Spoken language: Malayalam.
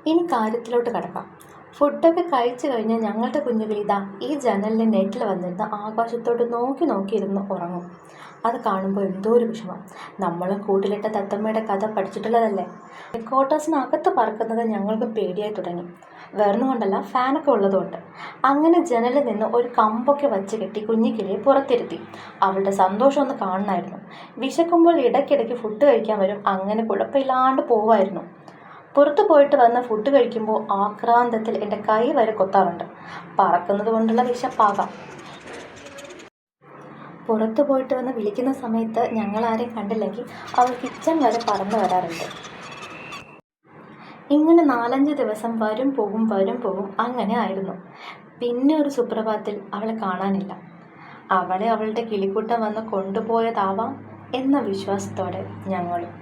ഇനി കാര്യത്തിലോട്ട് കടക്കാം. ഫുഡൊക്കെ കഴിച്ചു കഴിഞ്ഞ് ഞങ്ങളുടെ കുഞ്ഞുകിളി ഇതാ ഈ ജനലിൻ്റെ നെറ്റിൽ വന്നിരുന്ന് ആകാശത്തോട്ട് നോക്കി നോക്കിയിരുന്ന് ഉറങ്ങും. അത് കാണുമ്പോൾ എന്തോ ഒരു വിഷമം. നമ്മളും കൂട്ടിലിട്ട തത്തമ്മയുടെ കഥ പഠിച്ചിട്ടുള്ളതല്ലേ. ക്വാർട്ടേഴ്സിനകത്ത് പറക്കുന്നത് ഞങ്ങൾക്ക് പേടിയായി തുടങ്ങി. വേറൊന്നും കൊണ്ടല്ല, ഫാനൊക്കെ ഉള്ളതുകൊണ്ട്. അങ്ങനെ ജനലിൽ നിന്ന് ഒരു കമ്പൊക്കെ വച്ച് കെട്ടി കുഞ്ഞിക്കിളിയെ പുറത്തിരുത്തി. അവളുടെ സന്തോഷം ഒന്ന് കാണണമായിരുന്നു. വിശക്കുമ്പോൾ ഇടയ്ക്കിടയ്ക്ക് ഫുഡ് കഴിക്കാൻ വരും. അങ്ങനെ കുഴപ്പമില്ലാണ്ട് പോവായിരുന്നു. പുറത്തു പോയിട്ട് വന്ന് ഫുഡ് കഴിക്കുമ്പോൾ ആക്രാന്തത്തിൽ എൻ്റെ കൈ വരെ കൊത്താറുണ്ട്. പറക്കുന്നത് കൊണ്ടുള്ള വിശപ്പാകാം. പുറത്തു പോയിട്ട് വന്ന് വിളിക്കുന്ന സമയത്ത് ഞങ്ങളാരെയും കണ്ടില്ലെങ്കിൽ അവൾ കിച്ചൺ വരെ പറന്നു വരാറുണ്ട്. ഇങ്ങനെ 4-5 ദിവസം വരും പോകും അങ്ങനെ ആയിരുന്നു. പിന്നെ ഒരു സുപ്രഭാതത്തിൽ അവളെ കാണാനില്ല. അവളെ അവളുടെ കിളിക്കൂട്ടം വന്ന് കൊണ്ടുപോയതാവാം എന്ന വിശ്വാസത്തോടെ ഞങ്ങളും